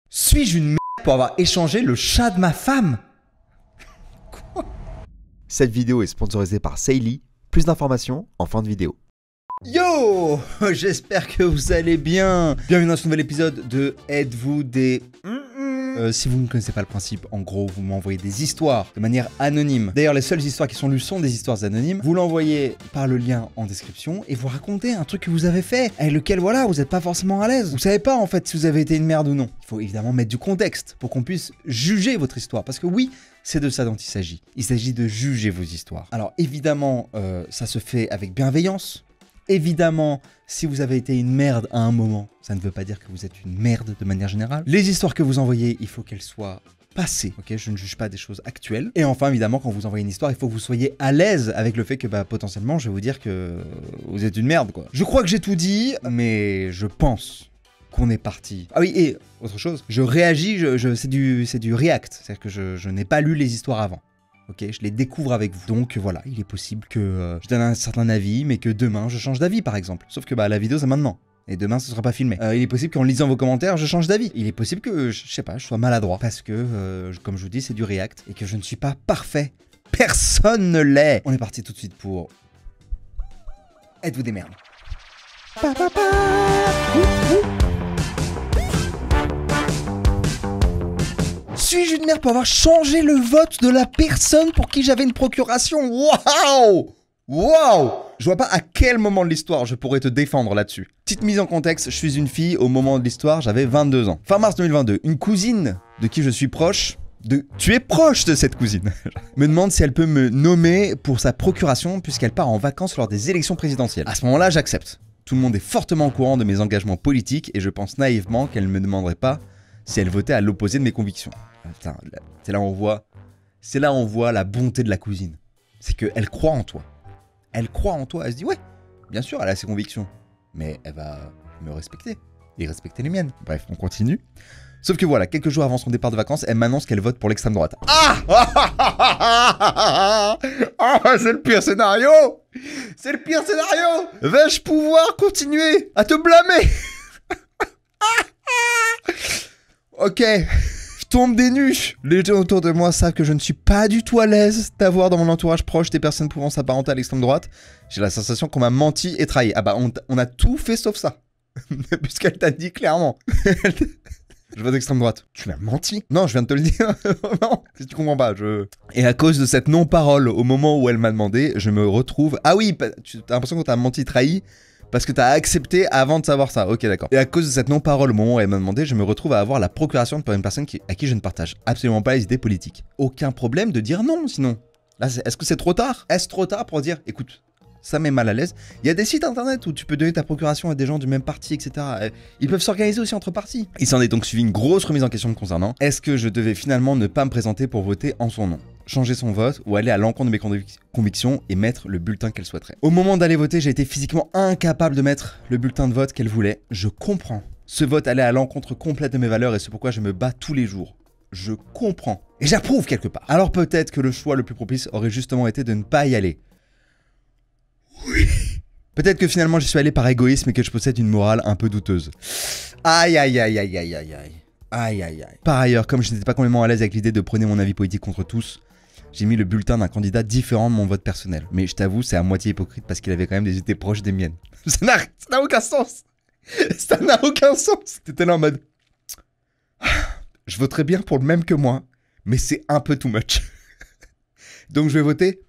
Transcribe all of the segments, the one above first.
Suis-je une merde pour avoir échangé le chat de ma femme? Quoi? Cette vidéo est sponsorisée par Saily. Plus d'informations en fin de vidéo. Yo, j'espère que vous allez bien. Bienvenue dans ce nouvel épisode de Êtes-vous des... si vous ne connaissez pas le principe, en gros, vous m'envoyez des histoires de manière anonyme. D'ailleurs, les seules histoires qui sont lues sont des histoires anonymes. Vous l'envoyez par le lien en description et vous racontez un truc que vous avez fait, avec lequel, voilà, vous n'êtes pas forcément à l'aise. Vous savez pas, en fait, si vous avez été une merde ou non. Il faut évidemment mettre du contexte pour qu'on puisse juger votre histoire. Parce que oui, c'est de ça dont il s'agit. Il s'agit de juger vos histoires. Alors, évidemment, ça se fait avec bienveillance. Évidemment, si vous avez été une merde à un moment, ça ne veut pas dire que vous êtes une merde de manière générale. Les histoires que vous envoyez, il faut qu'elles soient passées, ok? Je ne juge pas des choses actuelles. Et enfin, évidemment, quand vous envoyez une histoire, il faut que vous soyez à l'aise avec le fait que, potentiellement, je vais vous dire que vous êtes une merde, quoi. Je crois que j'ai tout dit, mais je pense qu'on est parti. Ah oui, et autre chose, je réagis, c'est du react, c'est-à-dire que je n'ai pas lu les histoires avant. Ok, je les découvre avec vous. Donc voilà, il est possible que je donne un certain avis, mais que demain je change d'avis par exemple. Sauf que la vidéo c'est maintenant. Et demain ce sera pas filmé. Il est possible qu'en lisant vos commentaires, je change d'avis. Il est possible que, je sais pas, je sois maladroit. Parce que, comme je vous dis, c'est du react. Et que je ne suis pas parfait. Personne ne l'est. On est parti tout de suite pour... Êtes-vous des merdes? Suis-je une merde pour avoir changé le vote de la personne pour qui j'avais une procuration? Waouh! Waouh! Je vois pas à quel moment de l'histoire je pourrais te défendre là-dessus. Petite mise en contexte, je suis une fille, au moment de l'histoire, j'avais 22 ans. Fin mars 2022, une cousine de qui je suis proche, tu es proche de cette cousine, me demande si elle peut me nommer pour sa procuration puisqu'elle part en vacances lors des élections présidentielles. À ce moment-là, j'accepte. Tout le monde est fortement au courant de mes engagements politiques et je pense naïvement qu'elle ne me demanderait pas si elle votait à l'opposé de mes convictions. Putain, c'est là où on voit la bonté de la cousine. C'est qu'elle croit en toi. Elle croit en toi. Elle se dit, ouais, bien sûr, elle a ses convictions. Mais elle va me respecter. Et respecter les miennes. Bref, on continue. Sauf que voilà, quelques jours avant son départ de vacances, elle m'annonce qu'elle vote pour l'extrême droite. Ah, c'est le pire scénario. C'est le pire scénario. Vais-je pouvoir continuer à te blâmer? Ok. Tombe des nues. Les gens autour de moi savent que je ne suis pas du tout à l'aise d'avoir dans mon entourage proche des personnes pouvant s'apparenter à l'extrême droite. J'ai la sensation qu'on m'a menti et trahi. Ah on a tout fait sauf ça. Puisqu'elle t'a dit clairement. Je vote d'extrême droite. Tu m'as menti? Non, je viens de te le dire. Non, si tu comprends pas, Et à cause de cette non-parole, au moment où elle m'a demandé, je me retrouve... Ah oui, tu as l'impression qu'on t'a menti, trahi parce que t'as accepté avant de savoir ça. Ok, d'accord. Et à cause de cette non-parole au moment où elle m'a demandé, je me retrouve à avoir la procuration pour une personne à qui je ne partage absolument pas les idées politiques. Aucun problème de dire non, sinon. Là, est-ce que c'est trop tard? Est-ce trop tard pour dire, écoute, ça met mal à l'aise? Il y a des sites internet où tu peux donner ta procuration à des gens du même parti, etc. Ils peuvent s'organiser aussi entre partis. Il s'en est donc suivi une grosse remise en question me concernant. Est-ce que je devais finalement ne pas me présenter pour voter en son nom? Changer son vote ou aller à l'encontre de mes convictions et mettre le bulletin qu'elle souhaiterait. Au moment d'aller voter, j'ai été physiquement incapable de mettre le bulletin de vote qu'elle voulait. Je comprends. Ce vote allait à l'encontre complète de mes valeurs et c'est pourquoi je me bats tous les jours. Je comprends. Et j'approuve quelque part. Alors peut-être que le choix le plus propice aurait justement été de ne pas y aller. Oui. Peut-être que finalement j'y suis allé par égoïsme et que je possède une morale un peu douteuse. Aïe aïe aïe aïe aïe aïe aïe. Aïe aïe aïe. Par ailleurs, comme je n'étais pas complètement à l'aise avec l'idée de prôner mon avis politique contre tous, j'ai mis le bulletin d'un candidat différent de mon vote personnel. Mais je t'avoue, c'est à moitié hypocrite parce qu'il avait quand même des idées proches des miennes. Ça n'a aucun sens. Ça n'a aucun sens. T'étais là en mode... Je voterais bien pour le même que moi, mais c'est un peu too much. Donc je vais voter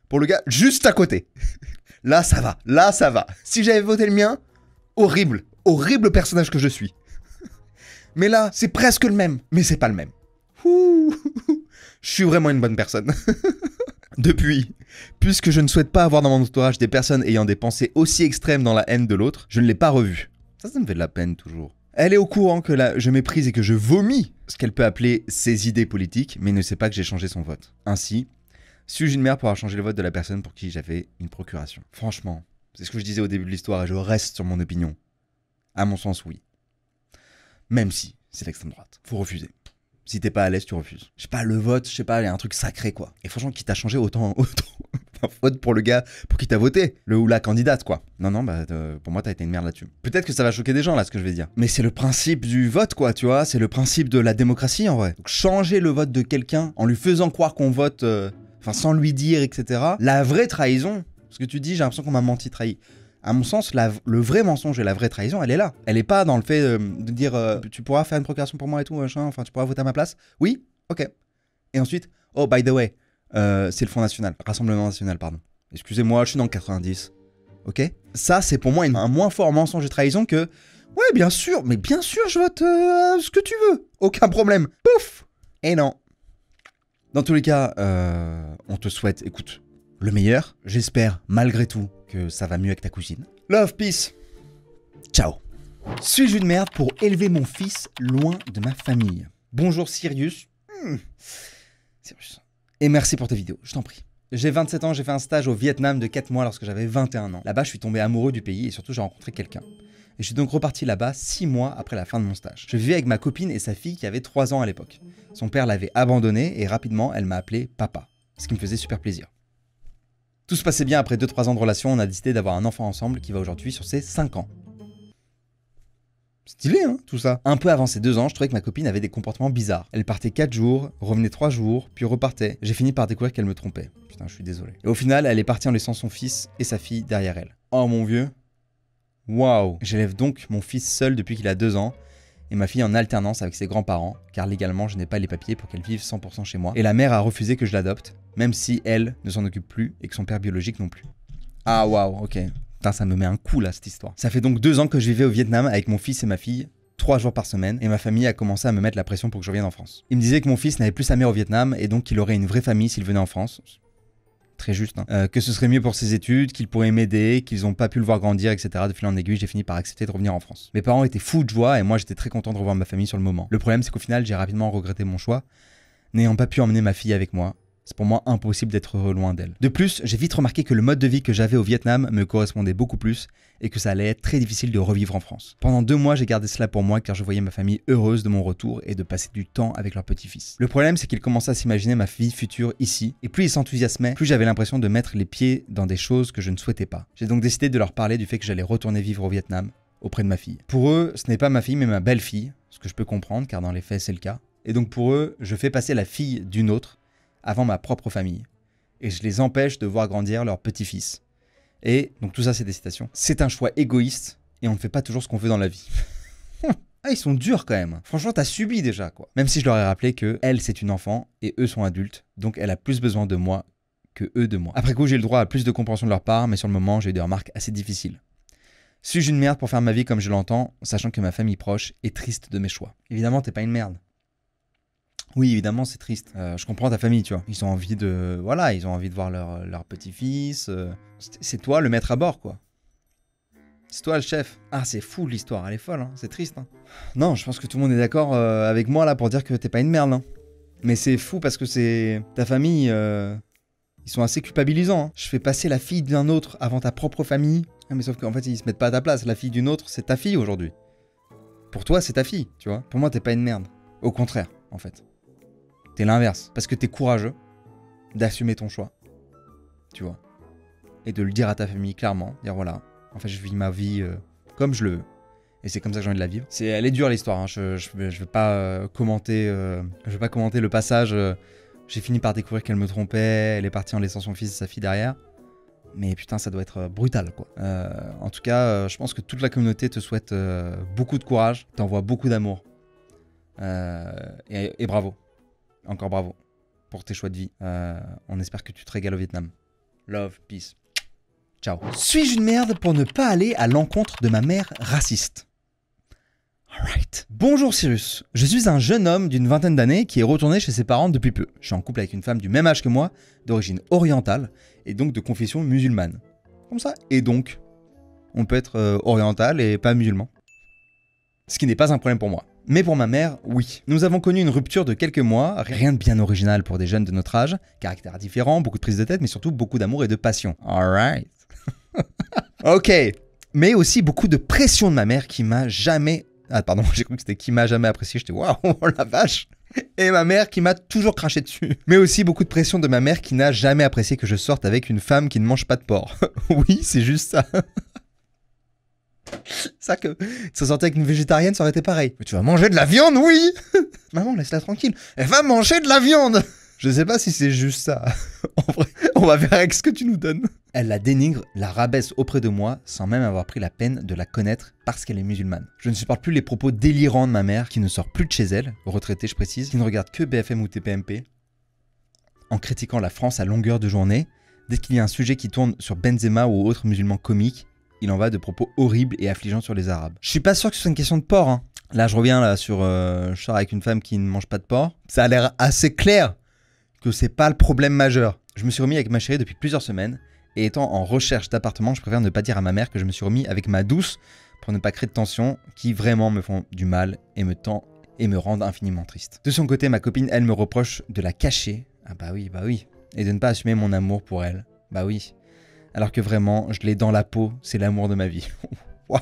pour le gars juste à côté. Là, ça va. Là, ça va. Si j'avais voté le mien, horrible. Horrible personnage que je suis. Mais là, c'est presque le même, mais c'est pas le même. Ouh. Je suis vraiment une bonne personne. Depuis, puisque je ne souhaite pas avoir dans mon entourage des personnes ayant des pensées aussi extrêmes dans la haine de l'autre, je ne l'ai pas revue. Ça me fait de la peine toujours. Elle est au courant que là, je méprise et que je vomis ce qu'elle peut appeler ses idées politiques, mais ne sait pas que j'ai changé son vote. Ainsi, suis-je une mère pour avoir changé le vote de la personne pour qui j'avais une procuration? Franchement, c'est ce que je disais au début de l'histoire et je reste sur mon opinion. À mon sens, oui. Même si c'est l'extrême droite. Faut refuser. Si t'es pas à l'aise, tu refuses. Je sais pas, le vote, je sais pas, il y a un truc sacré, quoi. Et franchement, qui t'a changé autant... Vote pour le gars pour qui t'as voté, le ou la candidate quoi. Non, bah pour moi t'as été une merde là-dessus. Peut-être que ça va choquer des gens là ce que je vais dire. Mais c'est le principe du vote quoi, tu vois, c'est le principe de la démocratie en vrai. Donc, changer le vote de quelqu'un en lui faisant croire qu'on vote, sans lui dire, etc. La vraie trahison, ce que tu dis, j'ai l'impression qu'on m'a menti, trahi. À mon sens, le vrai mensonge et la vraie trahison, elle est là. Elle est pas dans le fait de dire tu pourras faire une procuration pour moi et tout, machin, enfin tu pourras voter à ma place. Oui, ok. Et ensuite, oh by the way, c'est le Front National, Rassemblement National, pardon. Excusez-moi, je suis dans le 90. Ok? Ça, c'est pour moi un moins fort mensonge et trahison que ouais, bien sûr, mais bien sûr, je vote ce que tu veux. Aucun problème. Pouf! Et non. Dans tous les cas, on te souhaite, écoute, le meilleur. J'espère, malgré tout, que ça va mieux avec ta cousine. Love, peace. Ciao. Suis-je une merde pour élever mon fils loin de ma famille? Bonjour Sirius. Sirius. Et merci pour tes vidéos, je t'en prie. J'ai 27 ans, j'ai fait un stage au Vietnam de 4 mois lorsque j'avais 21 ans. Là-bas, je suis tombé amoureux du pays et surtout, j'ai rencontré quelqu'un. Et je suis donc reparti là-bas 6 mois après la fin de mon stage. Je vivais avec ma copine et sa fille qui avait 3 ans à l'époque. Son père l'avait abandonnée et rapidement, elle m'a appelé papa, ce qui me faisait super plaisir. Tout se passait bien après 2-3 ans de relation, on a décidé d'avoir un enfant ensemble qui va aujourd'hui sur ses 5 ans. Stylé, hein, tout ça. Un peu avant ses 2 ans, je trouvais que ma copine avait des comportements bizarres. Elle partait 4 jours, revenait 3 jours, puis repartait. J'ai fini par découvrir qu'elle me trompait. Putain, je suis désolé. Et au final, elle est partie en laissant son fils et sa fille derrière elle. Oh mon vieux. Waouh. J'élève donc mon fils seul depuis qu'il a 2 ans. Et ma fille en alternance avec ses grands-parents, car légalement, je n'ai pas les papiers pour qu'elle vive 100% chez moi. Et la mère a refusé que je l'adopte, même si elle ne s'en occupe plus et que son père biologique non plus. Ah waouh, ok. Putain, ça me met un coup là, cette histoire. Ça fait donc 2 ans que je vivais au Vietnam avec mon fils et ma fille, 3 jours par semaine, et ma famille a commencé à me mettre la pression pour que je revienne en France. Il me disait que mon fils n'avait plus sa mère au Vietnam, et donc qu'il aurait une vraie famille s'il venait en France. Très juste, hein. Que ce serait mieux pour ses études, qu'il pourrait m'aider, qu'ils n'ont pas pu le voir grandir, etc. De fil en aiguille, j'ai fini par accepter de revenir en France. Mes parents étaient fous de joie, et moi j'étais très content de revoir ma famille sur le moment. Le problème, c'est qu'au final, j'ai rapidement regretté mon choix, n'ayant pas pu emmener ma fille avec moi. C'est pour moi impossible d'être heureux loin d'elle. De plus, j'ai vite remarqué que le mode de vie que j'avais au Vietnam me correspondait beaucoup plus et que ça allait être très difficile de revivre en France. Pendant 2 mois, j'ai gardé cela pour moi car je voyais ma famille heureuse de mon retour et de passer du temps avec leur petit-fils. Le problème, c'est qu'ils commençaient à s'imaginer ma vie future ici et plus ils s'enthousiasmaient, plus j'avais l'impression de mettre les pieds dans des choses que je ne souhaitais pas. J'ai donc décidé de leur parler du fait que j'allais retourner vivre au Vietnam auprès de ma fille. Pour eux, ce n'est pas ma fille mais ma belle-fille, ce que je peux comprendre car dans les faits, c'est le cas. Et donc pour eux, je fais passer la fille d'une autre avant ma propre famille. Et je les empêche de voir grandir leur petit-fils. Et donc tout ça, c'est des citations. C'est un choix égoïste et on ne fait pas toujours ce qu'on veut dans la vie. Ah, ils sont durs quand même. Franchement, t'as subi déjà, quoi. Même si je leur ai rappelé que elle, c'est une enfant et eux sont adultes, donc elle a plus besoin de moi que eux de moi. Après coup, j'ai eu le droit à plus de compréhension de leur part, mais sur le moment, j'ai eu des remarques assez difficiles. Suis-je une merde pour faire ma vie comme je l'entends, sachant que ma famille proche est triste de mes choix? Évidemment, t'es pas une merde. Oui, évidemment, c'est triste. Je comprends ta famille, tu vois. Ils ont envie de... Voilà, ils ont envie de voir leur petit-fils. C'est toi le maître à bord, quoi. C'est toi le chef. Ah, c'est fou l'histoire, elle est folle, hein. C'est triste. Hein. Non, je pense que tout le monde est d'accord avec moi là pour dire que t'es pas une merde. Hein. Mais c'est fou parce que c'est... Ta famille, ils sont assez culpabilisants. Hein. Je fais passer la fille d'un autre avant ta propre famille. Ah, mais sauf qu'en fait, ils se mettent pas à ta place. La fille d'une autre, c'est ta fille aujourd'hui. Pour toi, c'est ta fille, tu vois. Pour moi, t'es pas une merde. Au contraire, en fait. T'es l'inverse, parce que t'es courageux d'assumer ton choix, tu vois, et de le dire à ta famille clairement, dire voilà, en fait je vis ma vie comme je le veux, et c'est comme ça que j'ai envie de la vivre. Elle est dure l'histoire, hein. Je vais pas commenter, le passage. J'ai fini par découvrir qu'elle me trompait, elle est partie en laissant son fils et sa fille derrière, mais putain ça doit être brutal quoi. En tout cas, je pense que toute la communauté te souhaite beaucoup de courage, t'envoie beaucoup d'amour, et bravo. Encore bravo pour tes choix de vie. On espère que tu te régales au Vietnam. Love, peace. Ciao. Suis-je une merde pour ne pas aller à l'encontre de ma mère raciste? Alright. Bonjour Cyrus. Je suis un jeune homme d'une vingtaine d'années qui est retourné chez ses parents depuis peu. Je suis en couple avec une femme du même âge que moi, d'origine orientale et donc de confession musulmane. Comme ça. Et donc, on peut être oriental et pas musulman. Ce qui n'est pas un problème pour moi. Mais pour ma mère, oui. Nous avons connu une rupture de quelques mois, rien de bien original pour des jeunes de notre âge, caractère différent, beaucoup de prise de tête, mais surtout beaucoup d'amour et de passion. Alright. Ok. Mais aussi beaucoup de pression de ma mère qui m'a jamais... Ah pardon, j'ai cru que c'était qui m'a jamais apprécié, j'étais waouh, oh la vache. Et ma mère qui m'a toujours craché dessus. Mais aussi beaucoup de pression de ma mère qui n'a jamais apprécié que je sorte avec une femme qui ne mange pas de porc. Oui, c'est juste ça. Ça que ça sortait avec une végétarienne, ça aurait été pareil. Mais tu vas manger de la viande, oui. Maman, laisse-la tranquille. Elle va manger de la viande. Je sais pas si c'est juste ça. En vrai, on va faire avec ce que tu nous donnes. Elle la dénigre, la rabaisse auprès de moi, sans même avoir pris la peine de la connaître parce qu'elle est musulmane. Je ne supporte plus les propos délirants de ma mère, qui ne sort plus de chez elle, retraitée je précise, qui ne regarde que BFM ou TPMP, en critiquant la France à longueur de journée. Dès qu'il y a un sujet qui tourne sur Benzema ou autres musulmans comiques, il en va de propos horribles et affligeants sur les Arabes. Je suis pas sûr que ce soit une question de porc, hein. Là, je reviens là sur je sors avec une femme qui ne mange pas de porc. Ça a l'air assez clair que c'est pas le problème majeur. Je me suis remis avec ma chérie depuis plusieurs semaines et étant en recherche d'appartement, je préfère ne pas dire à ma mère que je me suis remis avec ma douce pour ne pas créer de tensions qui vraiment me font du mal et me rendent infiniment triste. De son côté, ma copine, elle me reproche de la cacher. Ah bah oui, et de ne pas assumer mon amour pour elle. Bah oui. Alors que vraiment, je l'ai dans la peau, c'est l'amour de ma vie. Waouh.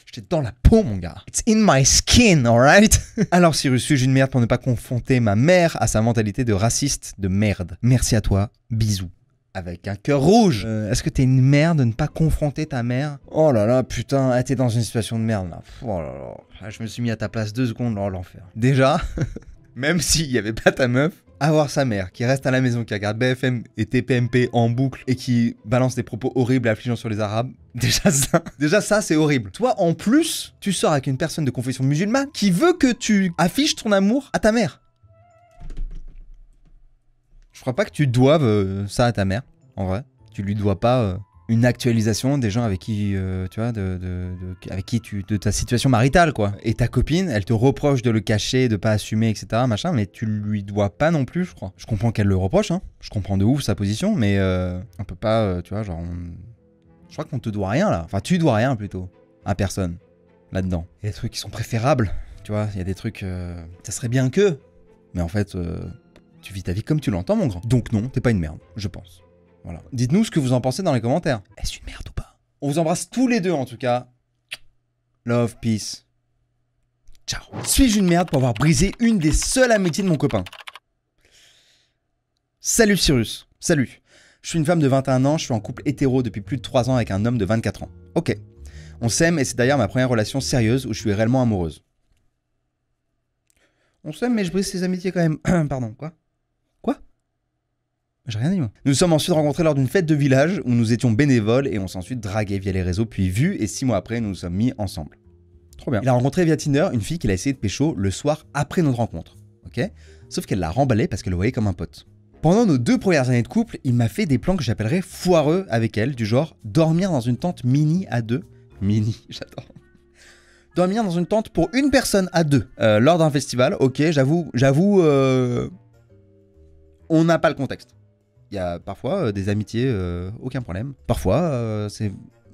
Je l'ai dans la peau, mon gars. It's in my skin, alright? Alors Cyrus, suis-je une merde pour ne pas confronter ma mère à sa mentalité de raciste de merde? Merci à toi, bisous. Avec un cœur rouge. Est-ce que t'es une merde de ne pas confronter ta mère? Oh là là, putain, t'es dans une situation de merde là. Oh là là, je me suis mis à ta place 2 secondes, oh l'enfer. Déjà, même s'il n'y avait pas ta meuf, avoir sa mère qui reste à la maison, qui regarde BFM et TPMP en boucle et qui balance des propos horribles et affligeants sur les Arabes, déjà ça c'est horrible. Toi en plus, tu sors avec une personne de confession musulmane qui veut que tu affiches ton amour à ta mère. Je crois pas que tu doives ça à ta mère, en vrai. Tu lui dois pas une actualisation des gens avec qui, tu vois, de ta situation maritale, quoi. Et ta copine, elle te reproche de le cacher, de pas assumer, etc., machin, mais tu lui dois pas non plus, je crois. Je comprends qu'elle le reproche, hein. Je comprends de ouf sa position, mais on peut pas, tu vois, genre, je crois qu'on te doit rien, là. Enfin, tu dois rien, plutôt, à personne, là-dedans. Il y a des trucs qui sont préférables, tu vois, il y a des trucs, ça serait bien que, mais en fait, tu vis ta vie comme tu l'entends, mon grand. Donc non, t'es pas une merde, je pense. Voilà. Dites-nous ce que vous en pensez dans les commentaires. Est-ce une merde ou pas? On vous embrasse tous les deux en tout cas. Love, peace. Ciao. Suis-je une merde pour avoir brisé une des seules amitiés de mon copain? Salut Cyrus. Salut. Je suis une femme de 21 ans, je suis en couple hétéro depuis plus de 3 ans avec un homme de 24 ans. Ok. On s'aime et c'est d'ailleurs ma première relation sérieuse où je suis réellement amoureuse. On s'aime mais je brise ses amitiés quand même. Pardon, quoi? J'ai rien dit, moi. Nous nous sommes ensuite rencontrés lors d'une fête de village où nous étions bénévoles et on s'est ensuite dragué via les réseaux puis vus et 6 mois après nous nous sommes mis ensemble. Trop bien. Il a rencontré via Tinder une fille qu'il a essayé de pécho le soir après notre rencontre. Ok? Sauf qu'elle l'a remballé parce qu'elle le voyait comme un pote. Pendant nos 2 premières années de couple, il m'a fait des plans que j'appellerais foireux avec elle, du genre dormir dans une tente mini à 2. Mini, j'adore. Dormir dans une tente pour une personne à 2 lors d'un festival. Ok, j'avoue, on n'a pas le contexte. Il y a parfois des amitiés, aucun problème. Parfois, c'est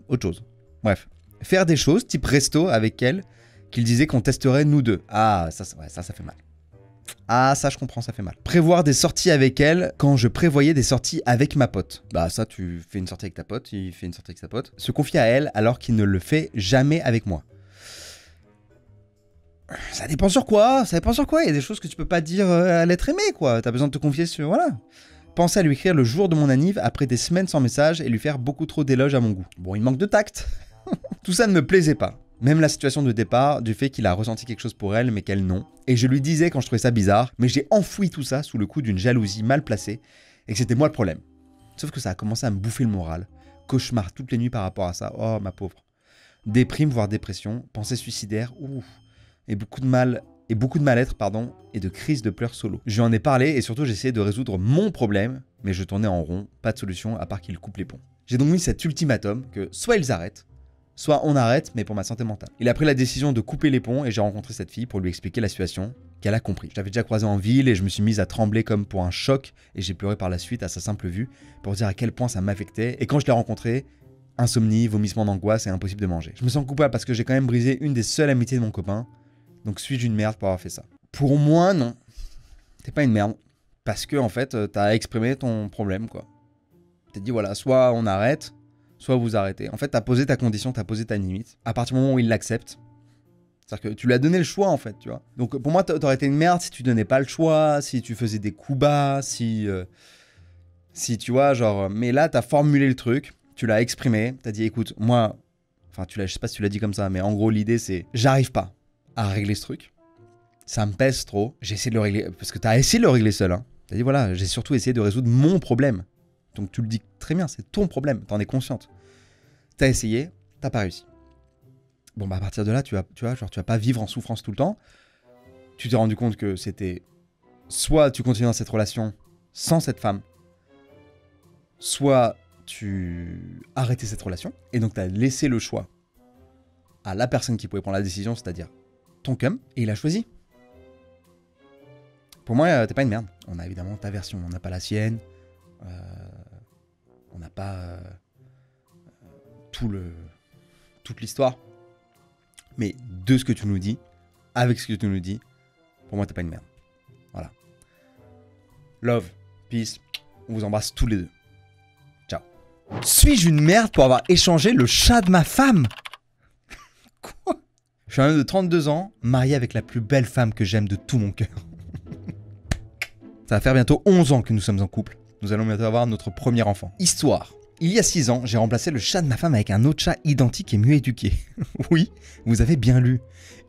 autre chose. Bref. Faire des choses, type resto avec elle, qu'il disait qu'on testerait nous deux. Ah, ça fait mal. Ah, ça, je comprends, ça fait mal. Prévoir des sorties avec elle quand je prévoyais des sorties avec ma pote. Bah, ça, tu fais une sortie avec ta pote, il fait une sortie avec sa pote. Se confier à elle alors qu'il ne le fait jamais avec moi. Ça dépend sur quoi, Il y a des choses que tu peux pas dire à l'être aimé, quoi. T'as besoin de te confier sur... Voilà. Pensais à lui écrire le jour de mon anniv après des semaines sans message et lui faire beaucoup trop d'éloges à mon goût. Bon, il manque de tact. Tout ça ne me plaisait pas. Même la situation de départ, du fait qu'il a ressenti quelque chose pour elle, mais qu'elle non. Et je lui disais quand je trouvais ça bizarre, mais j'ai enfoui tout ça sous le coup d'une jalousie mal placée et que c'était moi le problème. Sauf que ça a commencé à me bouffer le moral. Cauchemar toutes les nuits par rapport à ça. Oh, ma pauvre. Déprime, voire dépression, pensée suicidaire, ouf. Et beaucoup de mal-être, et de crise de pleurs solo. Je lui en ai parlé et surtout j'ai essayé de résoudre mon problème, mais je tournais en rond, pas de solution à part qu'il coupe les ponts. J'ai donc mis cet ultimatum que soit ils arrêtent, soit on arrête, mais pour ma santé mentale. Il a pris la décision de couper les ponts et j'ai rencontré cette fille pour lui expliquer la situation, qu'elle a compris. Je l'avais déjà croisée en ville et je me suis mise à trembler comme pour un choc et j'ai pleuré par la suite à sa simple vue pour dire à quel point ça m'affectait. Et quand je l'ai rencontrée, insomnie, vomissement d'angoisse et impossible de manger. Je me sens coupable parce que j'ai quand même brisé une des seules amitiés de mon copain. Donc suis-je une merde pour avoir fait ça? Pour moi, non. T'es pas une merde. Parce que, en fait, t'as exprimé ton problème, quoi. T'as dit, voilà, soit on arrête, soit vous arrêtez. En fait, t'as posé ta condition, t'as posé ta limite. À partir du moment où il l'accepte, C'est-à-dire que tu lui as donné le choix, en fait, tu vois. Donc, pour moi, t'aurais été une merde si tu donnais pas le choix, si tu faisais des coups bas, si tu vois, genre... Mais là, t'as formulé le truc, tu l'as exprimé, t'as dit, écoute, moi... Enfin, je sais pas si tu l'as dit comme ça, mais en gros, l'idée, c'est... J'arrive pas à régler ce truc. Ça me pèse trop. J'ai essayé de le régler... Parce que t'as essayé de le régler seul, hein. T'as dit, voilà, j'ai surtout essayé de résoudre mon problème. Donc, tu le dis très bien, c'est ton problème, t'en es consciente. T'as essayé, t'as pas réussi. Bon, bah à partir de là, tu vas pas vivre en souffrance tout le temps. Tu t'es rendu compte que c'était... Soit tu continues dans cette relation sans cette femme, soit tu arrêtais cette relation, et donc tu as laissé le choix à la personne qui pouvait prendre la décision, c'est-à-dire ton cum, et il a choisi. Pour moi, t'es pas une merde. On a évidemment ta version, on n'a pas la sienne, on n'a pas toute l'histoire. Mais de ce que tu nous dis, avec ce que tu nous dis, pour moi, t'es pas une merde. Voilà. Love, peace, on vous embrasse tous les deux. Ciao. Suis-je une merde pour avoir échangé le chat de ma femme? Quoi? Je suis un homme de 32 ans, marié avec la plus belle femme que j'aime de tout mon cœur. Ça va faire bientôt 11 ans que nous sommes en couple. Nous allons bientôt avoir notre premier enfant. Histoire. Il y a 6 ans, j'ai remplacé le chat de ma femme avec un autre chat identique et mieux éduqué. Oui, vous avez bien lu.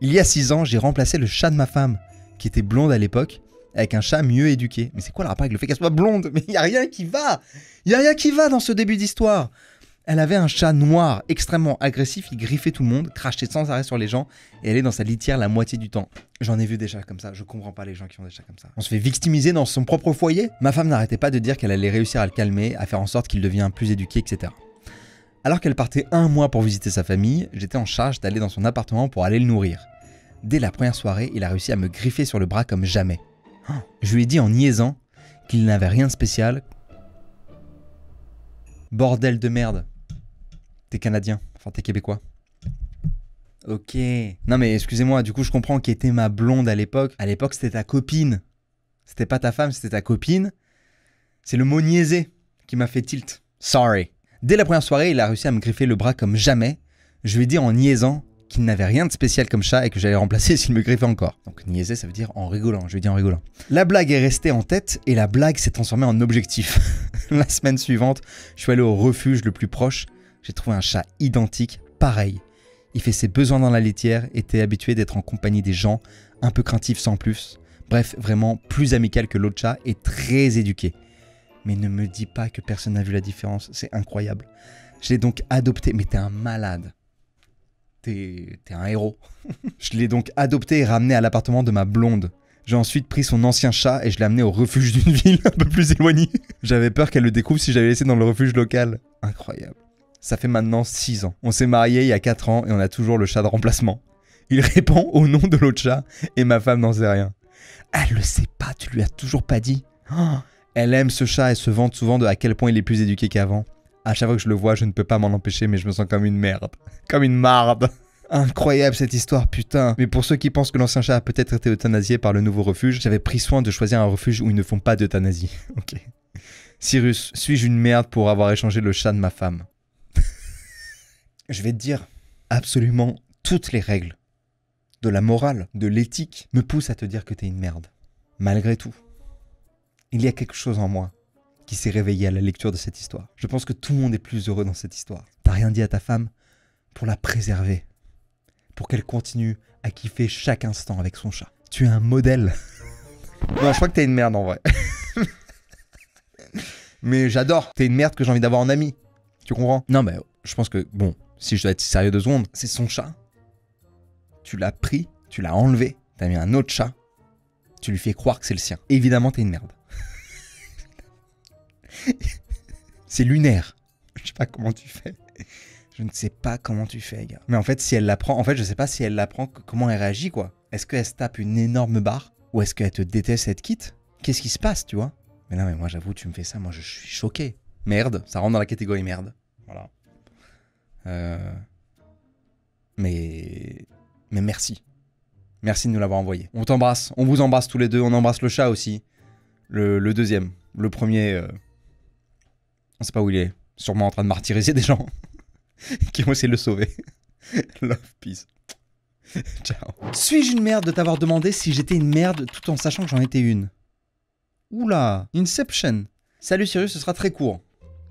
Il y a 6 ans, j'ai remplacé le chat de ma femme, qui était blonde à l'époque, avec un chat mieux éduqué. Mais c'est quoi le rapport avec le fait qu'elle soit blonde? Mais il n'y a rien qui va. Il n'y a rien qui va dans ce début d'histoire. Elle avait un chat noir, extrêmement agressif, il griffait tout le monde, crachait sans arrêt sur les gens, et elle est dans sa litière la moitié du temps. J'en ai vu des chats comme ça, je comprends pas les gens qui ont des chats comme ça. On se fait victimiser dans son propre foyer. Ma femme n'arrêtait pas de dire qu'elle allait réussir à le calmer, à faire en sorte qu'il devienne plus éduqué, etc. Alors qu'elle partait 1 mois pour visiter sa famille, j'étais en charge d'aller dans son appartement pour aller le nourrir. Dès la première soirée, il a réussi à me griffer sur le bras comme jamais. Je lui ai dit en niaisant qu'il n'avait rien de spécial. Bordel de merde. T'es canadien, enfin t'es québécois. Ok. Non mais excusez-moi, du coup je comprends qui était ma blonde à l'époque. À l'époque c'était ta copine. C'était pas ta femme, c'était ta copine. C'est le mot niaiser qui m'a fait tilt. Sorry. Dès la première soirée, il a réussi à me griffer le bras comme jamais. Je lui ai dit en niaisant qu'il n'avait rien de spécial comme chat et que j'allais remplacer s'il me griffait encore. Donc niaiser ça veut dire en rigolant, je lui ai dit en rigolant. La blague est restée en tête et la blague s'est transformée en objectif. La semaine suivante, je suis allé au refuge le plus proche. J'ai trouvé un chat identique, pareil. Il fait ses besoins dans la litière, était habitué d'être en compagnie des gens, un peu craintif sans plus. Bref, vraiment plus amical que l'autre chat et très éduqué. Mais ne me dis pas que personne n'a vu la différence, c'est incroyable. Je l'ai donc adopté, mais t'es un malade. T'es un héros. Je l'ai donc adopté et ramené à l'appartement de ma blonde. J'ai ensuite pris son ancien chat et je l'ai amené au refuge d'une ville un peu plus éloignée. J'avais peur qu'elle le découvre si j'avais laissé dans le refuge local. Incroyable. Ça fait maintenant 6 ans. On s'est mariés il y a 4 ans et on a toujours le chat de remplacement. Il répond au nom de l'autre chat et ma femme n'en sait rien. Elle le sait pas, tu lui as toujours pas dit. Oh, elle aime ce chat et se vante souvent de à quel point il est plus éduqué qu'avant. À chaque fois que je le vois, je ne peux pas m'en empêcher, mais je me sens comme une merde. Comme une marde. Incroyable cette histoire, putain. Mais pour ceux qui pensent que l'ancien chat a peut-être été euthanasié par le nouveau refuge, j'avais pris soin de choisir un refuge où ils ne font pas d'euthanasie. Ok. Cyrus, suis-je une merde pour avoir échangé le chat de ma femme? Je vais te dire, absolument toutes les règles de la morale, de l'éthique, me poussent à te dire que t'es une merde. Malgré tout, il y a quelque chose en moi qui s'est réveillé à la lecture de cette histoire. Je pense que tout le monde est plus heureux dans cette histoire. T'as rien dit à ta femme pour la préserver, pour qu'elle continue à kiffer chaque instant avec son chat. Tu es un modèle. Non, je crois que t'es une merde en vrai. Mais j'adore. T'es une merde que j'ai envie d'avoir en ami. Tu comprends? Non, mais je pense que, bon, si je dois être sérieux 2 secondes, c'est son chat. Tu l'as pris, tu l'as enlevé, t'as mis un autre chat, tu lui fais croire que c'est le sien. Évidemment, t'es une merde. C'est lunaire. Je sais pas comment tu fais. Je ne sais pas comment tu fais, gars. Mais en fait, si elle la prend, je sais pas si elle la prend, comment elle réagit, quoi. Est-ce qu'elle se tape une énorme barre? Ou est-ce qu'elle te déteste, elle te quitte? Qu'est-ce qui se passe, tu vois? Mais non, mais moi, j'avoue, tu me fais ça, moi, je suis choqué. Merde, ça rentre dans la catégorie merde. Voilà. Mais merci. Merci de nous l'avoir envoyé. On t'embrasse, on vous embrasse tous les deux, on embrasse le chat aussi. Le deuxième. Le premier, on sait pas où il est. Sûrement en train de martyriser des gens qui vont essayer de le sauver. Love, peace. Ciao. Suis-je une merde de t'avoir demandé si j'étais une merde tout en sachant que j'en étais une? Oula, Inception. Salut Cyrus, ce sera très court.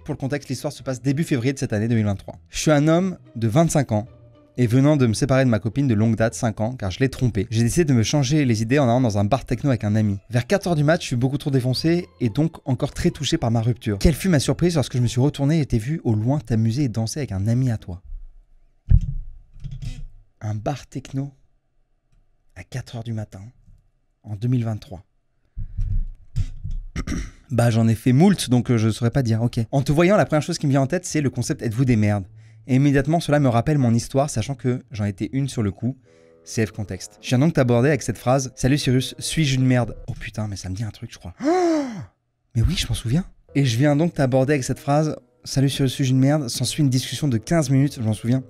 Pour le contexte, l'histoire se passe début février de cette année 2023. Je suis un homme de 25 ans et venant de me séparer de ma copine de longue date, 5 ans, car je l'ai trompée. J'ai décidé de me changer les idées en allant dans un bar techno avec un ami. Vers 4h du mat, je suis beaucoup trop défoncé et donc encore très touché par ma rupture. Quelle fut ma surprise lorsque je me suis retourné et t'ai vu au loin t'amuser et danser avec un ami à toi. Un bar techno à 4h du matin en 2023. Bah j'en ai fait moult, donc je saurais pas dire, ok. En te voyant, la première chose qui me vient en tête, c'est le concept « Êtes-vous des merdes ?» Et immédiatement, cela me rappelle mon histoire, sachant que j'en étais une sur le coup. CF contexte. Je viens donc t'aborder avec cette phrase « Salut Cyrus, suis-je une merde ?» Oh putain, mais ça me dit un truc, je crois. Oh, mais oui, je m'en souviens. Et je viens donc t'aborder avec cette phrase « Salut Cyrus, suis-je une merde ?» S'ensuit une discussion de 15 minutes, je m'en souviens,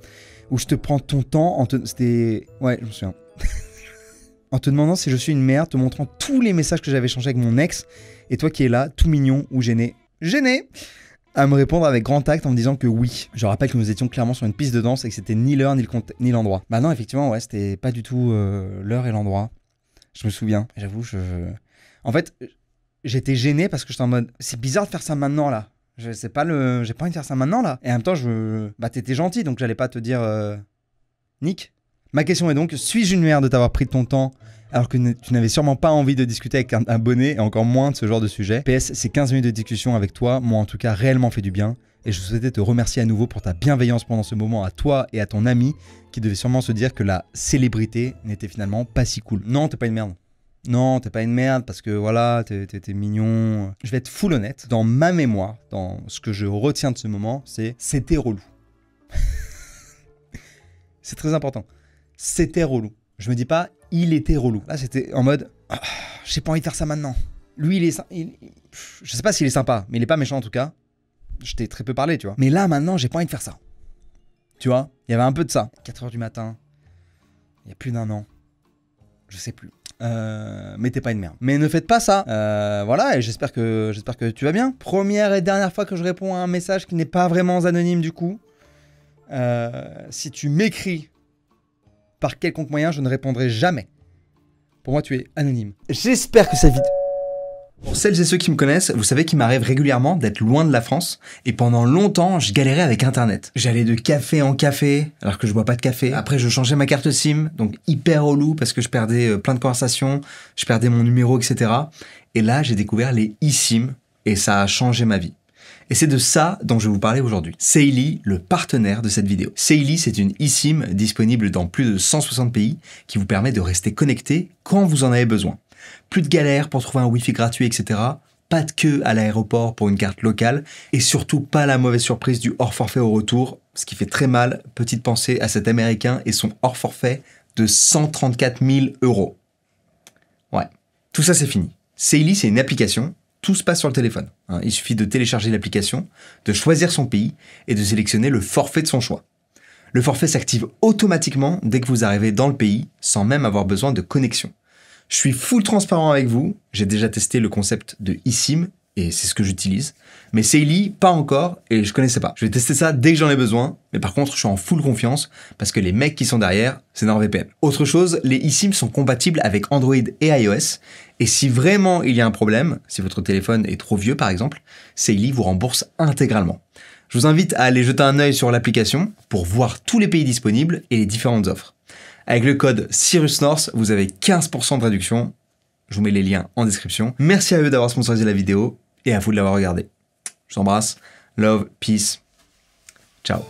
où je te prends ton temps en te... C'était... Ouais, je me souviens. En te demandant si je suis une merde, te montrant tous les messages que j'avais échangés avec mon ex, et toi qui es là, tout mignon ou gêné, à me répondre avec grand tact en me disant que oui. Je rappelle que nous étions clairement sur une piste de danse et que c'était ni l'heure ni l'endroit. Bah non, effectivement, ouais, c'était pas du tout l'heure et l'endroit. Je me souviens, j'avoue, En fait, j'étais gêné parce que j'étais en mode, c'est bizarre de faire ça maintenant, là. J'ai pas envie de faire ça maintenant, là. Et en même temps, bah t'étais gentil, donc j'allais pas te dire... Nick. Ma question est donc, suis-je une merde de t'avoir pris de ton temps alors que tu n'avais sûrement pas envie de discuter avec un abonné et encore moins de ce genre de sujet? PS, ces 15 minutes de discussion avec toi m'ont en tout cas réellement fait du bien et je souhaitais te remercier à nouveau pour ta bienveillance pendant ce moment à toi et à ton ami qui devait sûrement se dire que la célébrité n'était finalement pas si cool. Non, t'es pas une merde. Non, t'es pas une merde parce que voilà, t'es mignon. Je vais être full honnête. Dans ma mémoire, dans ce que je retiens de ce moment, c'était relou. C'est très important. C'était relou. Je me dis pas, il était relou. Là, c'était en mode, oh, j'ai pas envie de faire ça maintenant. Lui, je sais pas s'il est sympa, mais il est pas méchant en tout cas. Je t'ai très peu parlé, tu vois. Mais là, maintenant, j'ai pas envie de faire ça. Tu vois, il y avait un peu de ça. 4h du matin, il y a plus d'1 an. Je sais plus. Mais t'es pas une merde. Mais ne faites pas ça. Voilà, et j'espère que tu vas bien. Première et dernière fois que je réponds à un message qui n'est pas vraiment anonyme du coup. Si tu m'écris par quelconque moyen, je ne répondrai jamais. Pour moi, tu es anonyme. J'espère que cette vidéo... Pour celles et ceux qui me connaissent, vous savez qu'il m'arrive régulièrement d'être loin de la France, et pendant longtemps, je galérais avec Internet. J'allais de café en café, alors que je bois pas de café. Après, je changeais ma carte SIM, donc hyper relou, parce que je perdais plein de conversations, je perdais mon numéro, etc. Et là, j'ai découvert les eSIM, et ça a changé ma vie. Et c'est de ça dont je vais vous parler aujourd'hui. Saily, le partenaire de cette vidéo. Saily, c'est une eSIM disponible dans plus de 160 pays qui vous permet de rester connecté quand vous en avez besoin. Plus de galère pour trouver un Wi-Fi gratuit, etc. Pas de queue à l'aéroport pour une carte locale et surtout pas la mauvaise surprise du hors forfait au retour, ce qui fait très mal. Petite pensée à cet Américain et son hors forfait de 134 000 €. Ouais, tout ça c'est fini. Saily, c'est une application. Tout se passe sur le téléphone. Il suffit de télécharger l'application, de choisir son pays et de sélectionner le forfait de son choix. Le forfait s'active automatiquement dès que vous arrivez dans le pays, sans même avoir besoin de connexion. Je suis full transparent avec vous, j'ai déjà testé le concept de eSIM et c'est ce que j'utilise. Mais Saily, pas encore et je connaissais pas. Je vais tester ça dès que j'en ai besoin, mais par contre je suis en full confiance parce que les mecs qui sont derrière, c'est NordVPN. Autre chose, les eSIM sont compatibles avec Android et iOS et si vraiment il y a un problème, si votre téléphone est trop vieux par exemple, Saily vous rembourse intégralement. Je vous invite à aller jeter un œil sur l'application pour voir tous les pays disponibles et les différentes offres. Avec le code CyrusNorth, vous avez 15% de réduction. Je vous mets les liens en description. Merci à eux d'avoir sponsorisé la vidéo et à vous de l'avoir regardé. Je vous embrasse. Love, peace. Ciao.